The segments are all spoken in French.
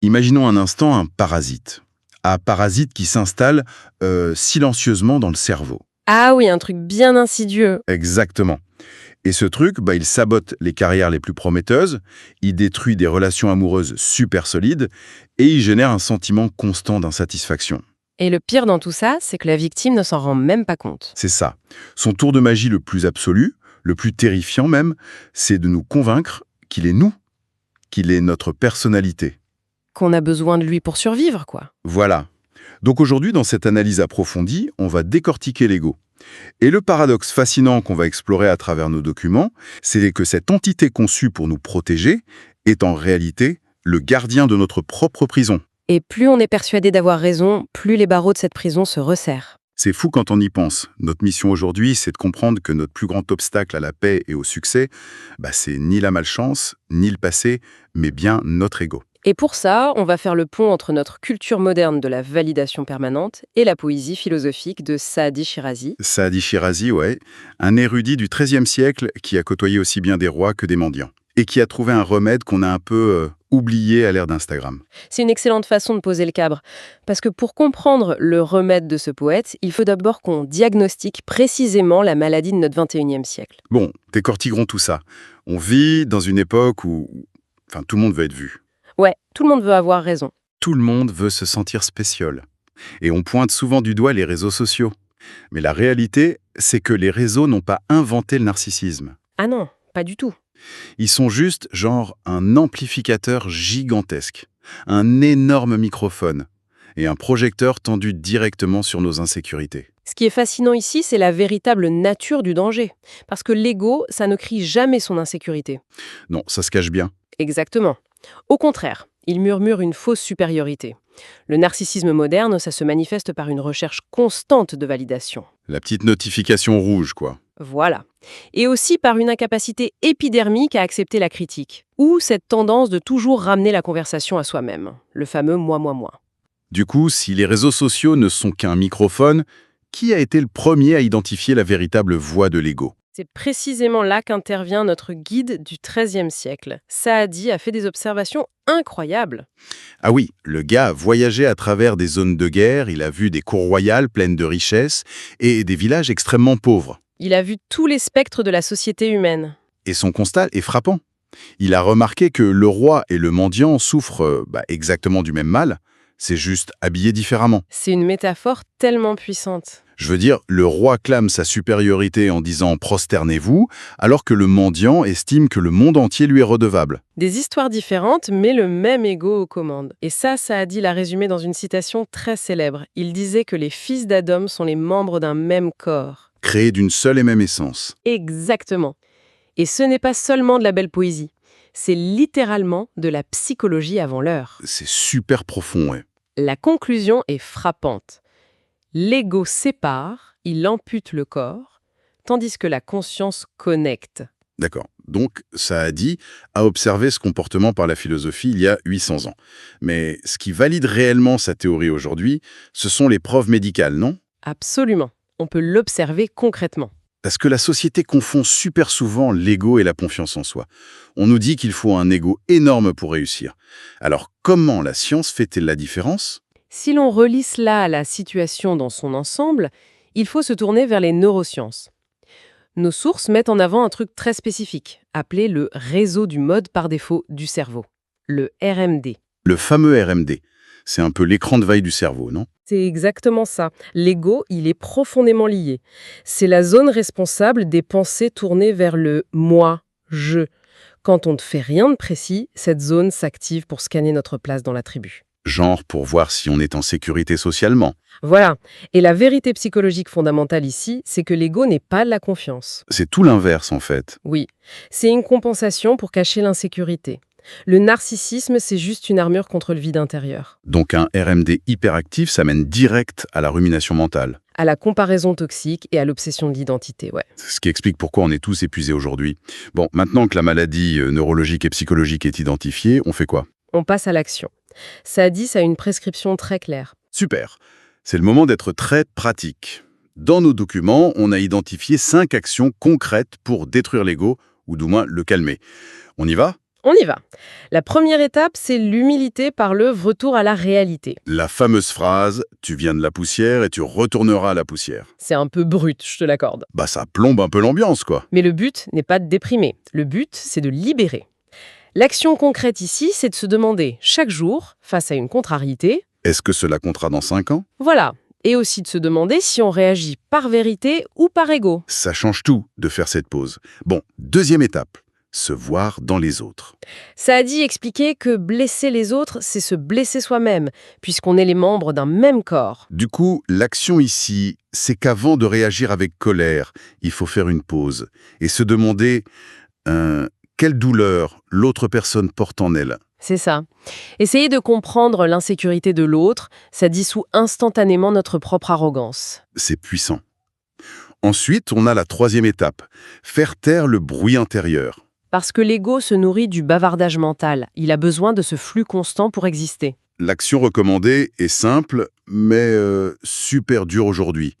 Imaginons un instant un parasite. Un parasite qui s'installe silencieusement dans le cerveau. Ah oui, un truc bien insidieux. Exactement. Et ce truc, il sabote les carrières les plus prometteuses, il détruit des relations amoureuses super solides et il génère un sentiment constant d'insatisfaction. Et le pire dans tout ça, c'est que la victime ne s'en rend même pas compte. C'est ça. Son tour de magie le plus absolu, le plus terrifiant même, c'est de nous convaincre qu'il est nous, qu'il est notre personnalité. Qu'on a besoin de lui pour survivre, quoi. Voilà. Donc aujourd'hui, dans cette analyse approfondie, on va décortiquer l'ego. Et le paradoxe fascinant qu'on va explorer à travers nos documents, c'est que cette entité conçue pour nous protéger est en réalité le gardien de notre propre prison. Et plus on est persuadé d'avoir raison, plus les barreaux de cette prison se resserrent. C'est fou quand on y pense. Notre mission aujourd'hui, c'est de comprendre que notre plus grand obstacle à la paix et au succès, c'est ni la malchance, ni le passé, mais bien notre ego. Et pour ça, on va faire le pont entre notre culture moderne de la validation permanente et la poésie philosophique de Saadi Shirazi. Saadi Shirazi, ouais, un érudit du XIIIe siècle qui a côtoyé aussi bien des rois que des mendiants. Et qui a trouvé un remède qu'on a un peu oublié à l'ère d'Instagram. C'est une excellente façon de poser le cadre. Parce que pour comprendre le remède de ce poète, il faut d'abord qu'on diagnostique précisément la maladie de notre 21e siècle. Bon, décortiquons tout ça. On vit dans une époque où tout le monde veut être vu. Ouais, tout le monde veut avoir raison. Tout le monde veut se sentir spécial. Et on pointe souvent du doigt les réseaux sociaux. Mais la réalité, c'est que les réseaux n'ont pas inventé le narcissisme. Ah non, pas du tout. Ils sont juste, un amplificateur gigantesque, un énorme microphone et un projecteur tendu directement sur nos insécurités. Ce qui est fascinant ici, c'est la véritable nature du danger. Parce que l'ego, ça ne crie jamais son insécurité. Non, ça se cache bien. Exactement. Au contraire, il murmure une fausse supériorité. Le narcissisme moderne, ça se manifeste par une recherche constante de validation. La petite notification rouge, quoi. Voilà. Et aussi par une incapacité épidermique à accepter la critique. Ou cette tendance de toujours ramener la conversation à soi-même. Le fameux moi, moi, moi. Du coup, si les réseaux sociaux ne sont qu'un microphone, qui a été le premier à identifier la véritable voix de l'ego ? C'est précisément là qu'intervient notre guide du XIIIe siècle. Saadi a fait des observations incroyables. Ah oui, le gars a voyagé à travers des zones de guerre, il a vu des cours royales pleines de richesses et des villages extrêmement pauvres. Il a vu tous les spectres de la société humaine. Et son constat est frappant. Il a remarqué que le roi et le mendiant souffrent exactement du même mal, c'est juste habillé différemment. C'est une métaphore tellement puissante. Je veux dire, le roi clame sa supériorité en disant « prosternez-vous », alors que le mendiant estime que le monde entier lui est redevable. Des histoires différentes, mais le même ego aux commandes. Et ça Saadi l'a résumé dans une citation très célèbre. Il disait que les fils d'Adam sont les membres d'un même corps. Créés d'une seule et même essence. Exactement. Et ce n'est pas seulement de la belle poésie. C'est littéralement de la psychologie avant l'heure. C'est super profond, ouais. La conclusion est frappante. L'ego sépare, il ampute le corps, tandis que la conscience connecte. D'accord. Donc, Saadi a observé ce comportement par la philosophie il y a 800 ans. Mais ce qui valide réellement sa théorie aujourd'hui, ce sont les preuves médicales, non ? Absolument. On peut l'observer concrètement. Parce que la société confond super souvent l'ego et la confiance en soi. On nous dit qu'il faut un ego énorme pour réussir. Alors, comment la science fait-elle la différence ? Si l'on relie cela à la situation dans son ensemble, il faut se tourner vers les neurosciences. Nos sources mettent en avant un truc très spécifique, appelé le réseau du mode par défaut du cerveau, le RMD. Le fameux RMD. C'est un peu l'écran de veille du cerveau, non ? C'est exactement ça. L'ego, il est profondément lié. C'est la zone responsable des pensées tournées vers le moi, je. Quand on ne fait rien de précis, cette zone s'active pour scanner notre place dans la tribu. Genre pour voir si on est en sécurité socialement. Voilà. Et la vérité psychologique fondamentale ici, c'est que l'ego n'est pas de la confiance. C'est tout l'inverse, en fait. Oui, c'est une compensation pour cacher l'insécurité. Le narcissisme, c'est juste une armure contre le vide intérieur. Donc un RMD hyperactif, ça mène direct à la rumination mentale. À la comparaison toxique et à l'obsession de l'identité, ouais. Ce qui explique pourquoi on est tous épuisés aujourd'hui. Bon, maintenant que la maladie neurologique et psychologique est identifiée, on fait quoi ? On passe à l'action. Saadi a une prescription très claire. Super. C'est le moment d'être très pratique. Dans nos documents, on a identifié 5 actions concrètes pour détruire l'ego, ou du moins le calmer. On y va ? On y va. La première étape, c'est l'humilité par le retour à la réalité. La fameuse phrase « tu viens de la poussière et tu retourneras à la poussière C'est un peu brut, je te l'accorde. ». Bah ça plombe un peu l'ambiance, quoi. Mais le but n'est pas de déprimer. Le but, c'est de libérer. L'action concrète ici, c'est de se demander chaque jour, face à une contrariété, Est-ce que cela comptera dans 5 ans? voilà. Et aussi de se demander si on réagit par vérité ou par ego. Ça change tout de faire cette pause. Bon, deuxième étape, se voir dans les autres. Saadi expliquait que blesser les autres, c'est se blesser soi-même, puisqu'on est les membres d'un même corps. Du coup, l'action ici, c'est qu'avant de réagir avec colère, il faut faire une pause et se demander quelle douleur l'autre personne porte en elle. C'est ça. Essayer de comprendre l'insécurité de l'autre, ça dissout instantanément notre propre arrogance. C'est puissant. Ensuite, on a la troisième étape, faire taire le bruit intérieur. Parce que l'ego se nourrit du bavardage mental. Il a besoin de ce flux constant pour exister. L'action recommandée est simple, mais super dure aujourd'hui.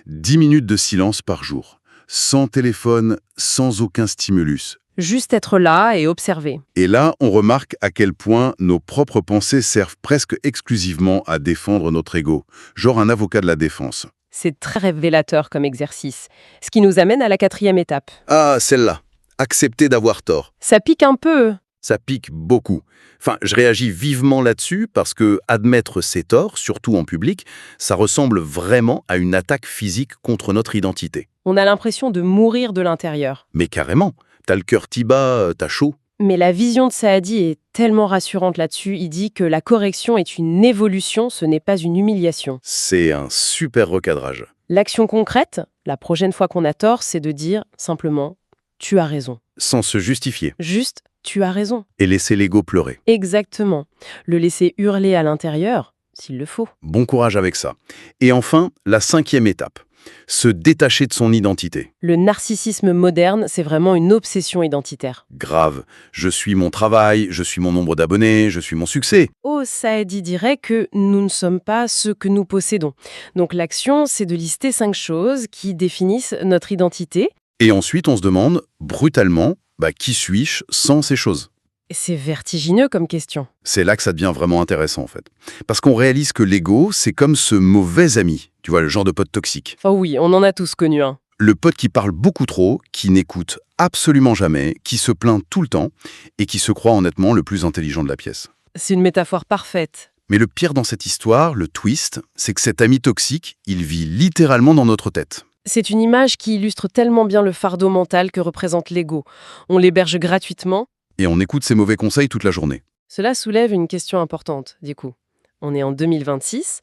10 minutes de silence par jour, sans téléphone, sans aucun stimulus. Juste être là et observer. Et là, on remarque à quel point nos propres pensées servent presque exclusivement à défendre notre ego, genre un avocat de la défense. C'est très révélateur comme exercice. Ce qui nous amène à la quatrième étape. Ah, celle-là. Accepter d'avoir tort. Ça pique un peu. Ça pique beaucoup. Enfin, je réagis vivement là-dessus parce que admettre ses torts, surtout en public, ça ressemble vraiment à une attaque physique contre notre identité. On a l'impression de mourir de l'intérieur. Mais carrément, t'as le cœur tiba, t'as chaud. Mais la vision de Saadi est tellement rassurante là-dessus. Il dit que la correction est une évolution, ce n'est pas une humiliation. C'est un super recadrage. L'action concrète, la prochaine fois qu'on a tort, c'est de dire simplement « tu as raison ». Sans se justifier. Juste « tu as raison ». Et laisser l'ego pleurer. Exactement. Le laisser hurler à l'intérieur, s'il le faut. Bon courage avec ça. Et enfin, la cinquième étape. Se détacher de son identité. Le narcissisme moderne, c'est vraiment une obsession identitaire. Grave. Je suis mon travail, je suis mon nombre d'abonnés, je suis mon succès. Oh, Saadi dirait que nous ne sommes pas ce que nous possédons. Donc l'action, c'est de lister 5 choses qui définissent notre identité. Et ensuite, on se demande, brutalement, qui suis-je sans ces choses? C'est vertigineux comme question. C'est là que ça devient vraiment intéressant, en fait. Parce qu'on réalise que l'ego, c'est comme ce mauvais ami. Tu vois, le genre de pote toxique. Enfin oui, on en a tous connu un. Le pote qui parle beaucoup trop, qui n'écoute absolument jamais, qui se plaint tout le temps et qui se croit honnêtement le plus intelligent de la pièce. C'est une métaphore parfaite. Mais le pire dans cette histoire, le twist, c'est que cet ami toxique, il vit littéralement dans notre tête. C'est une image qui illustre tellement bien le fardeau mental que représente l'ego. On l'héberge gratuitement. Et on écoute ses mauvais conseils toute la journée. Cela soulève une question importante, du coup. On est en 2026,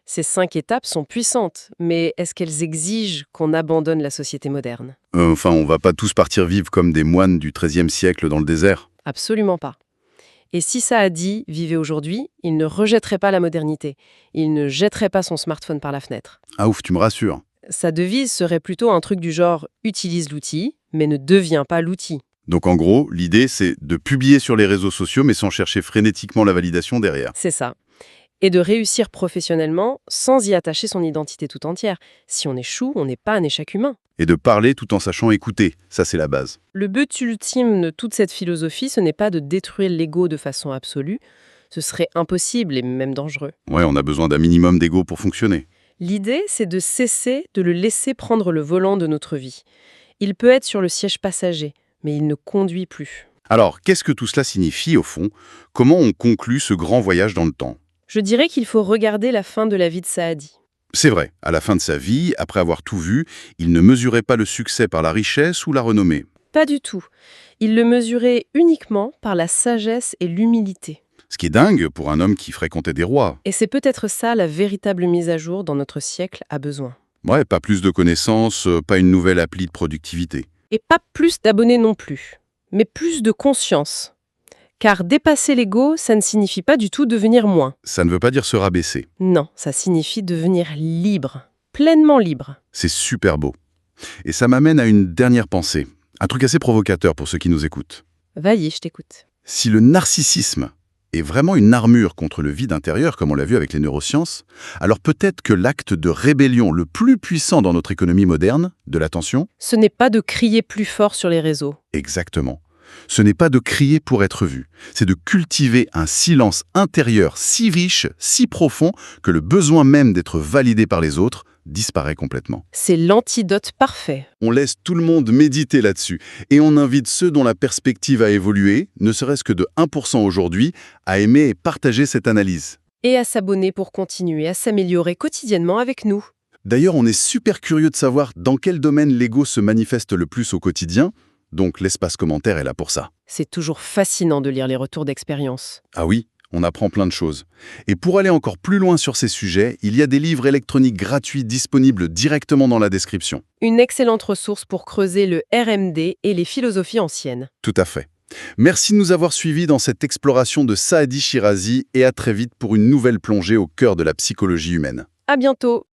ces 5 étapes sont puissantes, mais est-ce qu'elles exigent qu'on abandonne la société moderne? Enfin, on va pas tous partir vivre comme des moines du XIIIe siècle dans le désert. Absolument pas. Et si Saadi vivait aujourd'hui, il ne rejetterait pas la modernité. Il ne jetterait pas son smartphone par la fenêtre. Ah ouf, tu me rassures. Sa devise serait plutôt un truc du genre « utilise l'outil, mais ne deviens pas l'outil ». Donc en gros, l'idée c'est de publier sur les réseaux sociaux mais sans chercher frénétiquement la validation derrière. C'est ça. Et de réussir professionnellement sans y attacher son identité tout entière. Si on échoue, on n'est pas un échec humain. Et de parler tout en sachant écouter, ça c'est la base. Le but ultime de toute cette philosophie, ce n'est pas de détruire l'ego de façon absolue. Ce serait impossible et même dangereux. Ouais, on a besoin d'un minimum d'ego pour fonctionner. L'idée, c'est de cesser de le laisser prendre le volant de notre vie. Il peut être sur le siège passager, mais il ne conduit plus. Alors, qu'est-ce que tout cela signifie au fond? Comment on conclut ce grand voyage dans le temps? Je dirais qu'il faut regarder la fin de la vie de Saadi. C'est vrai, à la fin de sa vie, après avoir tout vu, il ne mesurait pas le succès par la richesse ou la renommée. Pas du tout. Il le mesurait uniquement par la sagesse et l'humilité. Ce qui est dingue pour un homme qui fréquentait des rois. Et c'est peut-être ça la véritable mise à jour dont notre siècle a besoin. Ouais, pas plus de connaissances, pas une nouvelle appli de productivité. Et pas plus d'abonnés non plus, mais plus de conscience. Car dépasser l'ego, ça ne signifie pas du tout devenir moins. Ça ne veut pas dire se rabaisser. Non, ça signifie devenir libre, pleinement libre. C'est super beau. Et ça m'amène à une dernière pensée. Un truc assez provocateur pour ceux qui nous écoutent. Vas-y, je t'écoute. Si le narcissisme est vraiment une armure contre le vide intérieur, comme on l'a vu avec les neurosciences, alors peut-être que l'acte de rébellion le plus puissant dans notre économie moderne, de l'attention, Ce n'est pas de crier plus fort sur les réseaux. exactement. Ce n'est pas de crier pour être vu, c'est de cultiver un silence intérieur si riche, si profond, que le besoin même d'être validé par les autres disparaît complètement. C'est l'antidote parfait. On laisse tout le monde méditer là-dessus et on invite ceux dont la perspective a évolué, ne serait-ce que de 1% aujourd'hui, à aimer et partager cette analyse. Et à s'abonner pour continuer à s'améliorer quotidiennement avec nous. D'ailleurs, on est super curieux de savoir dans quel domaine l'ego se manifeste le plus au quotidien, donc l'espace commentaire est là pour ça. C'est toujours fascinant de lire les retours d'expérience. Ah oui, on apprend plein de choses. Et pour aller encore plus loin sur ces sujets, il y a des livres électroniques gratuits disponibles directement dans la description. Une excellente ressource pour creuser le RMD et les philosophies anciennes. Tout à fait. Merci de nous avoir suivis dans cette exploration de Saadi Shirazi et à très vite pour une nouvelle plongée au cœur de la psychologie humaine. À bientôt!